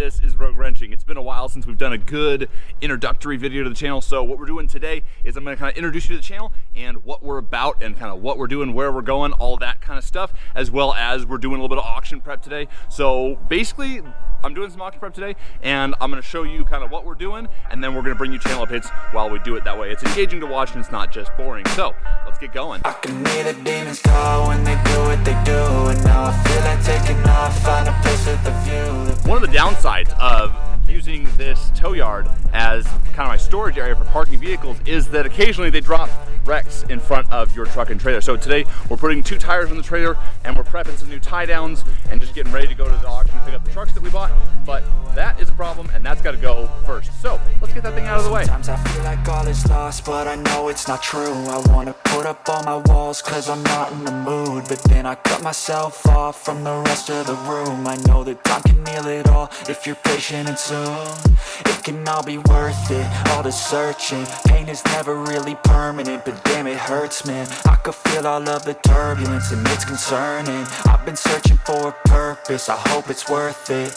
This is Rogue Wrenching. It's been a while since we've done a good introductory video to the channel, so what we're doing today is I'm going to kind of introduce you to the channel and what we're about and kind of what we're doing, where we're going, all that kind of stuff, as well as we're doing a little bit of auction prep today. So basically, I'm doing some auction prep today, and I'm going to show you kind of what we're doing, and then we're going to bring you channel updates while we do it. That way it's engaging to watch and it's not just boring. So let's get going. I can hear the demons call when they do what they do, and now I feel like taking off, find a place with a view. One of the downsides of using this tow yard as kind of my storage area for parking vehicles is that occasionally they drop wrecks in front of your truck and trailer. So today we're putting 2 tires on the trailer and we're prepping some new tie downs and just getting ready to go to the auction and pick up the trucks that we bought. But that is a problem and that's got to go first. So let's get that thing out of the way. Sometimes I feel like all is lost, but I know it's not true. I want to put up all my walls cause I'm not in the mood, but then I cut myself off from the rest of the room. I know that time can heal it all if you're patient and soon it can all be worth it, all the searching. Pain is never really permanent, but damn it hurts, man. I could feel all of the turbulence and it's concerning. I've been searching for a purpose, I hope it's worth it.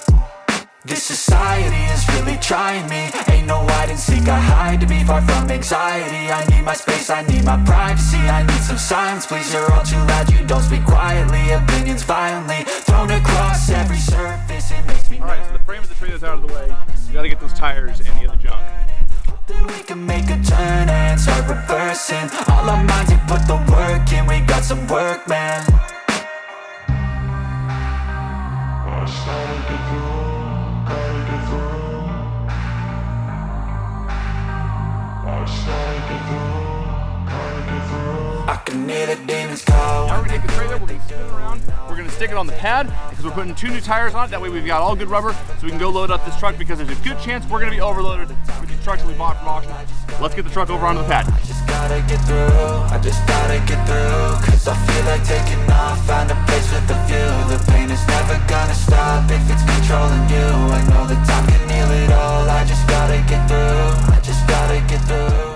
This society is really trying me. Ain't no hide and seek, I hide to be far from anxiety. I need my space, I need my privacy. I need some silence, please, you're all too loud. You don't speak quietly, opinions violently thrown across every surface. It makes me Alright, so the frame of the trailer's out of the way. You gotta get those tires and the other junk. then we can make a turn and start reversing. All our minds, we put the work in. We got some work, man. I can hear the demons call. Now we're gonna take the trailer, we're gonna spin it around, we're gonna stick it on the pad because we're putting 2 new tires on it. That way we've got all good rubber so we can go load up this truck because there's a good chance we're gonna be overloaded with these trucks that we bought from auction. Let's get the truck over onto the pad. I just gotta get through, I just gotta get through, cause I feel like taking off, find a place with a view. The pain is never gonna stop if it's controlling you. I know that time can heal it all, I just gotta get through, I just gotta get through.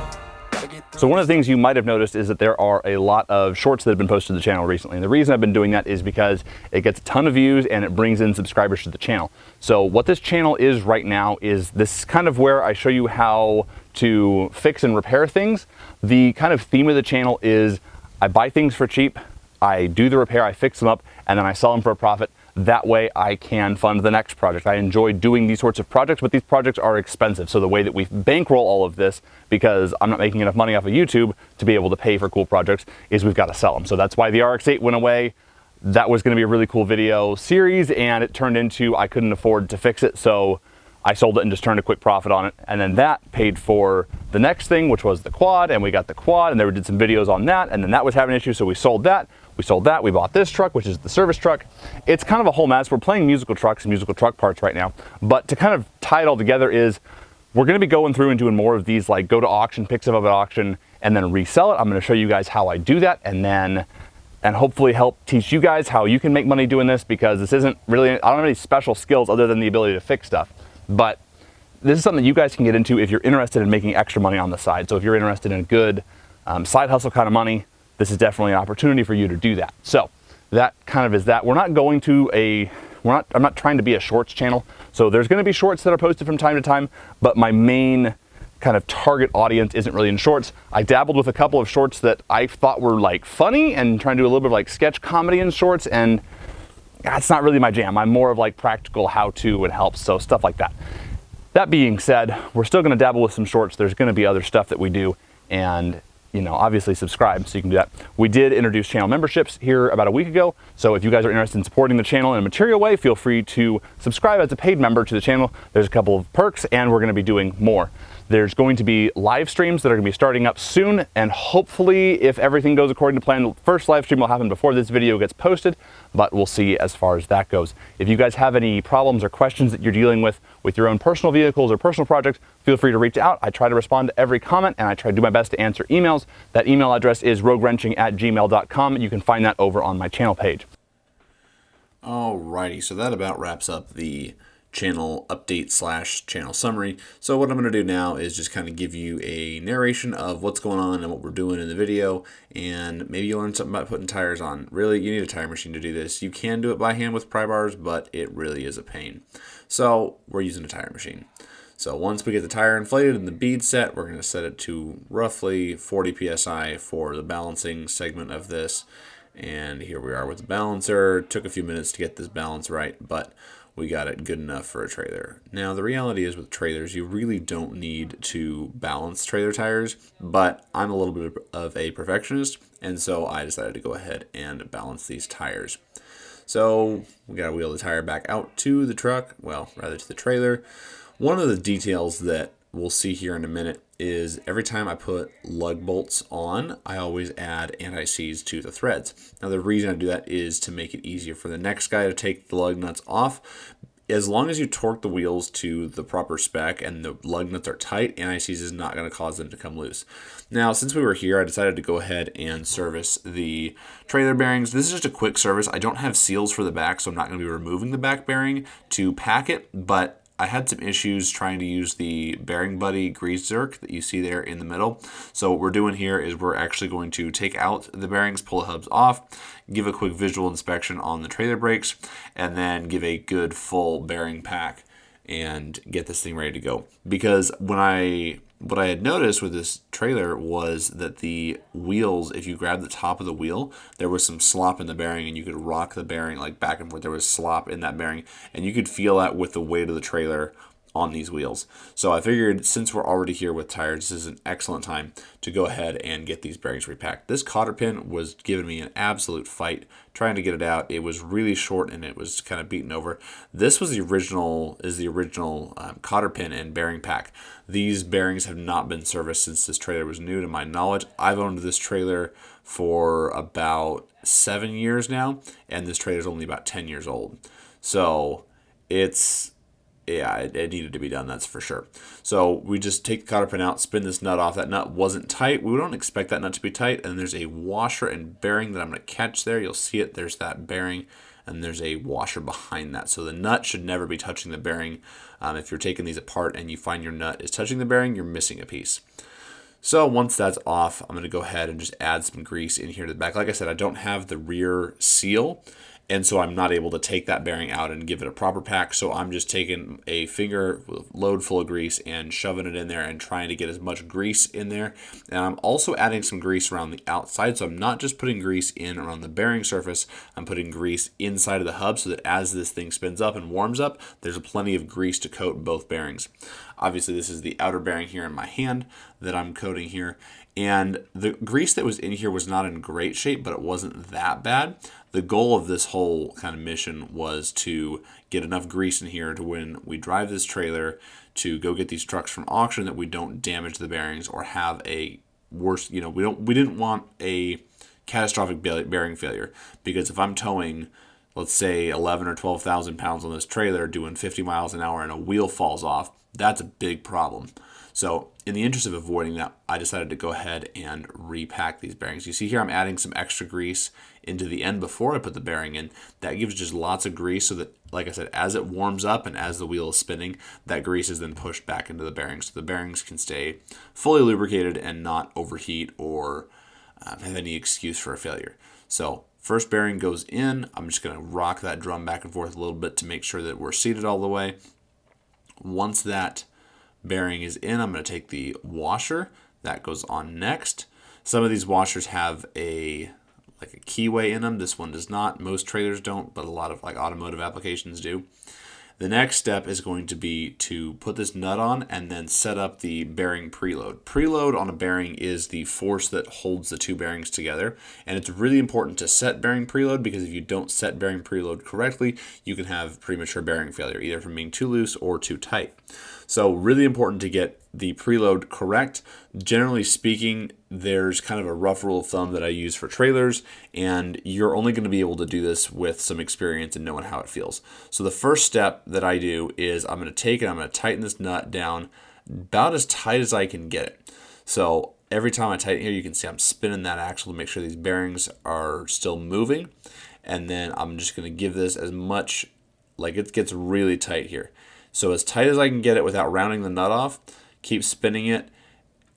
So one of the things you might have noticed is that there are a lot of shorts that have been posted to the channel recently. And the reason I've been doing that is because it gets a ton of views and it brings in subscribers to the channel. So what this channel is right now is this kind of where I show you how to fix and repair things. The kind of theme of the channel is I buy things for cheap, I do the repair, I fix them up, and then I sell them for a profit. That way I can fund the next project. I enjoy doing these sorts of projects, but these projects are expensive. So the way that we bankroll all of this, because I'm not making enough money off of YouTube to be able to pay for cool projects, is we've got to sell them. So that's why the RX-8 went away. That was going to be a really cool video series, and it turned into I couldn't afford to fix it, so I sold it and just turned a quick profit on it. And then that paid for the next thing, which was the quad, and we got the quad, and then we did some videos on that, and then that was having issues, so we sold that. We sold that, we bought this truck, which is the service truck. It's kind of a whole mess. We're playing musical trucks and musical truck parts right now. But to kind of tie it all together is we're gonna be going through and doing more of these, like go to auction, pick stuff up at auction, and then resell it. I'm gonna show you guys how I do that, and hopefully help teach you guys how you can make money doing this, because this isn't really, I don't have any special skills other than the ability to fix stuff. But this is something you guys can get into if you're interested in making extra money on the side. So if you're interested in a good side hustle kind of money, this is definitely an opportunity for you to do that. So that kind of is that. We're not going to I'm not trying to be a shorts channel. So there's going to be shorts that are posted from time to time, but my main kind of target audience isn't really in shorts. I dabbled with a couple of shorts that I thought were like funny and trying to do a little bit of like sketch comedy in shorts, and that's not really my jam. I'm more of like practical how-to and helps, so stuff like that. That being said, we're still going to dabble with some shorts. There's going to be other stuff that we do, and you know, obviously subscribe so you can do that. We did introduce channel memberships here about a week ago. So if you guys are interested in supporting the channel in a material way, feel free to subscribe as a paid member to the channel. There's a couple of perks and we're gonna be doing more. There's going to be live streams that are gonna be starting up soon, and hopefully if everything goes according to plan, the first live stream will happen before this video gets posted, but we'll see as far as that goes. If you guys have any problems or questions that you're dealing with your own personal vehicles or personal projects, feel free to reach out. I try to respond to every comment and I try to do my best to answer emails. That email address is roguewrenching@gmail.com. You can find that over on my channel page. Alrighty, so that about wraps up the channel update / channel summary. So what I'm going to do now is just kind of give you a narration of what's going on and what we're doing in the video, and maybe you'll learn something about putting tires on. Really, you need a tire machine to do this. You can do it by hand with pry bars, but it really is a pain. So we're using a tire machine. So once we get the tire inflated and the bead set, we're going to set it to roughly 40 psi for the balancing segment of this. And here we are with the balancer. Took a few minutes to get this balance right, but we got it good enough for a trailer. Now, the reality is with trailers, you really don't need to balance trailer tires, but I'm a little bit of a perfectionist, and so I decided to go ahead and balance these tires. So we got to wheel the tire back out to the truck, well, rather to the trailer. One of the details that we'll see here in a minute is every time I put lug bolts on, I always add anti-seize to the threads. Now the reason I do that is to make it easier for the next guy to take the lug nuts off. As long as you torque the wheels to the proper spec and the lug nuts are tight, anti-seize is not going to cause them to come loose. Now, since we were here, I decided to go ahead and service the trailer bearings. This is just a quick service. I don't have seals for the back, so I'm not going to be removing the back bearing to pack it, but I had some issues trying to use the Bearing Buddy grease zerk that you see there in the middle. So what we're doing here is we're actually going to take out the bearings, pull the hubs off, give a quick visual inspection on the trailer brakes, and then give a good full bearing pack and get this thing ready to go. Because what I had noticed with this trailer was that the wheels, if you grab the top of the wheel, there was some slop in the bearing, and you could rock the bearing like back and forth. There was slop in that bearing, and you could feel that with the weight of the trailer on these wheels. So I figured since we're already here with tires, this is an excellent time to go ahead and get these bearings repacked. This cotter pin was giving me an absolute fight trying to get it out. It was really short and it was kind of beaten over. This was the original cotter pin and bearing pack. These bearings have not been serviced since this trailer was new to my knowledge. I've owned this trailer for about 7 years now, and this trailer is only about 10 years old. So it needed to be done, that's for sure. So we just take the cotter pin out, spin this nut off. That nut wasn't tight. We don't expect that nut to be tight. And there's a washer and bearing that I'm going to catch there. You'll see it. There's that bearing, and there's a washer behind that. So the nut should never be touching the bearing. If you're taking these apart and you find your nut is touching the bearing, you're missing a piece. So once that's off, I'm going to go ahead and just add some grease in here to the back. Like I said, I don't have the rear seal, and so I'm not able to take that bearing out and give it a proper pack. So I'm just taking a finger load full of grease and shoving it in there and trying to get as much grease in there. And I'm also adding some grease around the outside. So I'm not just putting grease in around the bearing surface. I'm putting grease inside of the hub so that as this thing spins up and warms up, there's plenty of grease to coat both bearings. Obviously, this is the outer bearing here in my hand that I'm coating here. And the grease that was in here was not in great shape, but it wasn't that bad. The goal of this whole kind of mission was to get enough grease in here to when we drive this trailer to go get these trucks from auction that we don't damage the bearings or have a worse, we didn't want a catastrophic bearing failure, because if I'm towing, let's say 11 or 12,000 pounds on this trailer doing 50 miles an hour and a wheel falls off, that's a big problem. So in the interest of avoiding that, I decided to go ahead and repack these bearings. You see here I'm adding some extra grease into the end before I put the bearing in. That gives just lots of grease so that, like I said, as it warms up and as the wheel is spinning, that grease is then pushed back into the bearings so the bearings can stay fully lubricated and not overheat or have any excuse for a failure. So first bearing goes in. I'm just going to rock that drum back and forth a little bit to make sure that we're seated all the way. Once that bearing is in, I'm going to take the washer. That goes on next. Some of these washers have a keyway in them. This one does not. Most trailers don't, but a lot of automotive applications do. The next step is going to be to put this nut on and then set up the bearing preload. Preload on a bearing is the force that holds the two bearings together, and it's really important to set bearing preload, because if you don't set bearing preload correctly, you can have premature bearing failure, either from being too loose or too tight. So really important to get the preload correct. Generally speaking, there's kind of a rough rule of thumb that I use for trailers, and you're only going to be able to do this with some experience and knowing how it feels. So the first step that I do is I'm going to take it, I'm going to tighten this nut down about as tight as I can get it. So every time I tighten here, you can see I'm spinning that axle to make sure these bearings are still moving. And then I'm just going to give this as much Like it gets really tight here. So as tight as I can get it without rounding the nut off, keep spinning it.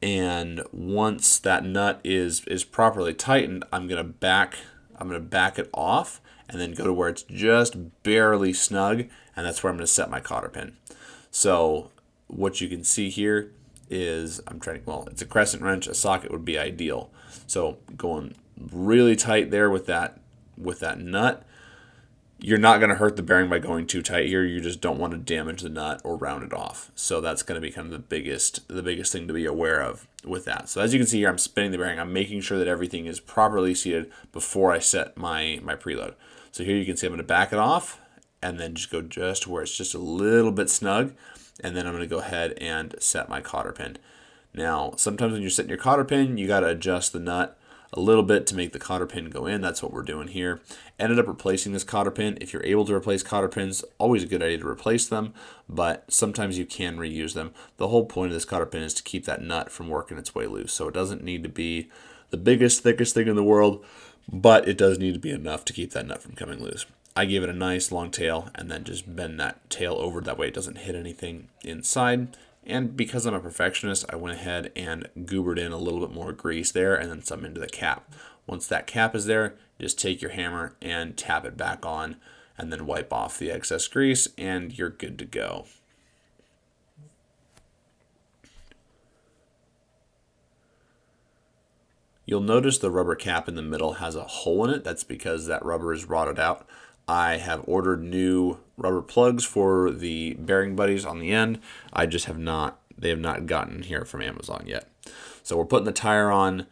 And once that nut is properly tightened, I'm gonna back it off and then go to where it's just barely snug, and that's where I'm gonna set my cotter pin. So what you can see here is it's a crescent wrench. A socket would be ideal. So going really tight there with that nut. You're not going to hurt the bearing by going too tight here. You just don't want to damage the nut or round it off. So that's going to be kind of the biggest thing to be aware of with that. So as you can see here, I'm spinning the bearing. I'm making sure that everything is properly seated before I set my preload. So here you can see I'm going to back it off and then just go just where it's just a little bit snug. And then I'm going to go ahead and set my cotter pin. Now, sometimes when you're setting your cotter pin, you got to adjust the nut a little bit to make the cotter pin go in. That's what we're doing here. Ended up replacing this cotter pin. If you're able to replace cotter pins, always a good idea to replace them, but sometimes you can reuse them. The whole point of this cotter pin is to keep that nut from working its way loose. So it doesn't need to be the biggest, thickest thing in the world, but it does need to be enough to keep that nut from coming loose. I give it a nice long tail and then just bend that tail over, that way it doesn't hit anything inside. And because I'm a perfectionist, I went ahead and goobered in a little bit more grease there and then some into the cap. Once that cap is there, just take your hammer and tap it back on and then wipe off the excess grease and you're good to go. You'll notice the rubber cap in the middle has a hole in it. That's because that rubber is rotted out. I have ordered new rubber plugs for the bearing buddies on the end. They have not gotten here from Amazon yet. So we're putting the tire on.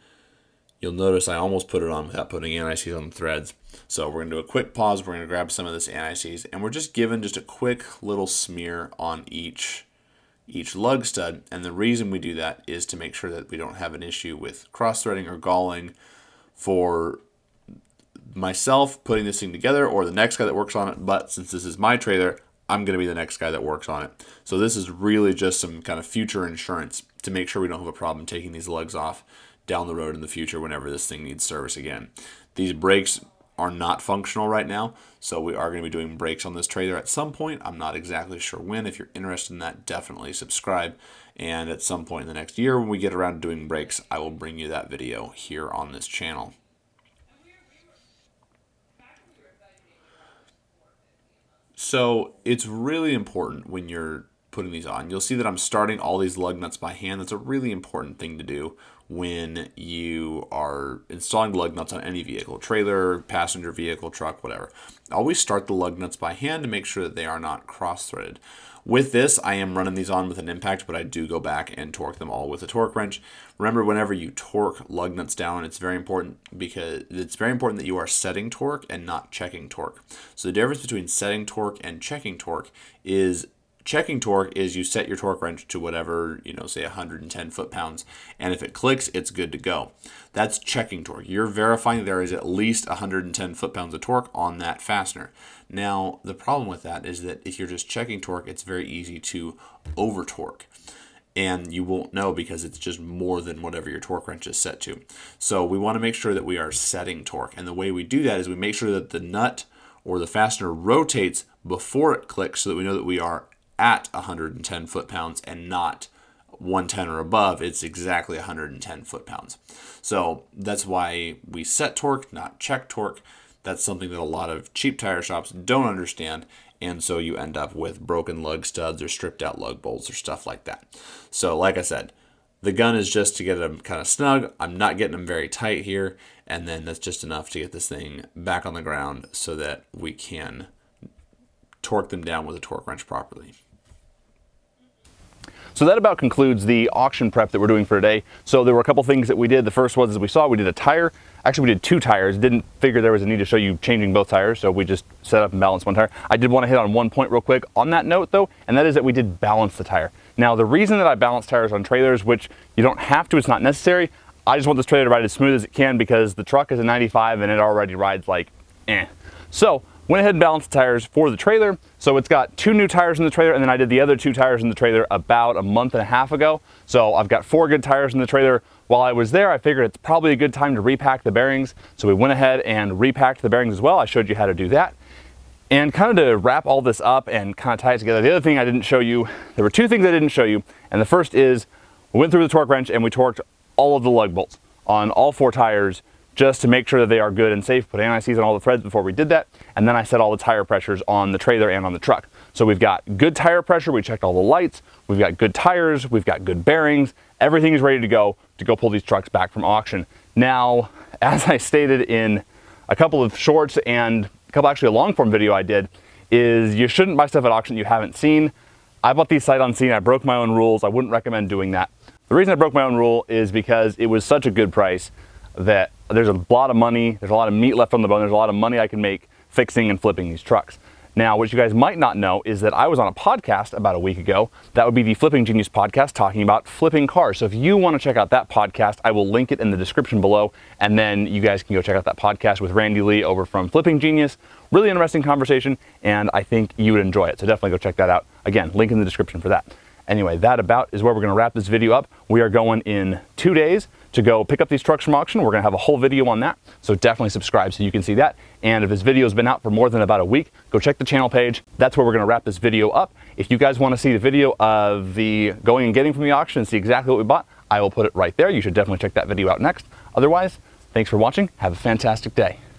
You'll notice I almost put it on without putting anti-seize on the threads. So we're going to do a quick pause. We're going to grab some of this anti-seize, and we're just giving just a quick little smear on each lug stud. And the reason we do that is to make sure that we don't have an issue with cross-threading or galling for myself putting this thing together or the next guy that works on it. But since this is my trailer, I'm going to be the next guy that works on it. So this is really just some kind of future insurance to make sure we don't have a problem taking these lugs off down the road in the future whenever this thing needs service again. These brakes are not functional right now, so we are going to be doing brakes on this trailer at some point. I'm not exactly sure when. If you're interested in that, definitely subscribe. And at some point in the next year when we get around to doing brakes, I will bring you that video here on this channel. So it's really important when you're putting these on. You'll see that I'm starting all these lug nuts by hand. That's a really important thing to do when you are installing lug nuts on any vehicle, trailer, passenger vehicle, truck, whatever. Always start the lug nuts by hand to make sure that they are not cross-threaded. With this, I am running these on with an impact, but I do go back and torque them all with a torque wrench. Remember, whenever you torque lug nuts down, it's very important that you are setting torque and not checking torque. So the difference between setting torque and checking torque is checking torque is you set your torque wrench to whatever, say 110 foot-pounds, and if it clicks, it's good to go. That's checking torque. You're verifying there is at least 110 foot-pounds of torque on that fastener. Now, the problem with that is that if you're just checking torque, it's very easy to over-torque, and you won't know because it's just more than whatever your torque wrench is set to. So we want to make sure that we are setting torque, and the way we do that is we make sure that the nut or the fastener rotates before it clicks so that we know that we are at 110 foot-pounds and not 110 or above. It's exactly 110 foot-pounds. So that's why we set torque, not check torque. That's something that a lot of cheap tire shops don't understand, and so you end up with broken lug studs or stripped out lug bolts or stuff like that. So like I said, the gun is just to get them kind of snug. I'm not getting them very tight here, and then that's just enough to get this thing back on the ground so that we can torque them down with a torque wrench properly. So that about concludes the auction prep that we're doing for today. So there were a couple things that we did. The first was, as we saw, we did a tire. Actually, we did two tires. Didn't figure there was a need to show you changing both tires, so we just set up and balanced one tire. I did want to hit on one point real quick on that note, though, and that is that we did balance the tire. Now, the reason that I balance tires on trailers, which you don't have to, it's not necessary, I just want this trailer to ride as smooth as it can because the truck is a 95 and it already rides like eh. So went ahead and balanced the tires for the trailer. So it's got 2 new tires in the trailer, and then I did the other 2 tires in the trailer about a month and a half ago. So I've got 4 good tires in the trailer. While I was there, I figured it's probably a good time to repack the bearings. So we went ahead and repacked the bearings as well. I showed you how to do that. And kind of to wrap all this up and kind of tie it together, the other thing I didn't show you, there were two things I didn't show you. And the first is we went through the torque wrench and we torqued all of the lug bolts on all 4 tires just to make sure that they are good and safe. Put anti-seize on all the threads before we did that. And then I set all the tire pressures on the trailer and on the truck. So we've got good tire pressure. We checked all the lights. We've got good tires. We've got good bearings. Everything is ready to go pull these trucks back from auction. Now, as I stated in a couple of shorts and actually a long form video I did, is you shouldn't buy stuff at auction you haven't seen. I bought these sight unseen. I broke my own rules. I wouldn't recommend doing that. The reason I broke my own rule is because it was such a good price that there's a lot of money, there's a lot of meat left on the bone, there's a lot of money I can make fixing and flipping these trucks. Now, what you guys might not know is that I was on a podcast about a week ago. That would be the Flipping Genius podcast, talking about flipping cars. So if you want to check out that podcast, I will link it in the description below, and then you guys can go check out that podcast with Randy Lee over from Flipping Genius. Really interesting conversation, and I think you would enjoy it. So definitely go check that out. Again, link in the description for that. Anyway, that about is where we're going to wrap this video up. We are going in 2 days to go pick up these trucks from auction. We're going to have a whole video on that, so definitely subscribe so you can see that. And if this video has been out for more than about a week, go check the channel page. That's where we're going to wrap this video up. If you guys want to see the video of the going and getting from the auction and see exactly what we bought, I will put it right there. You should definitely check that video out next. Otherwise, thanks for watching. Have a fantastic day.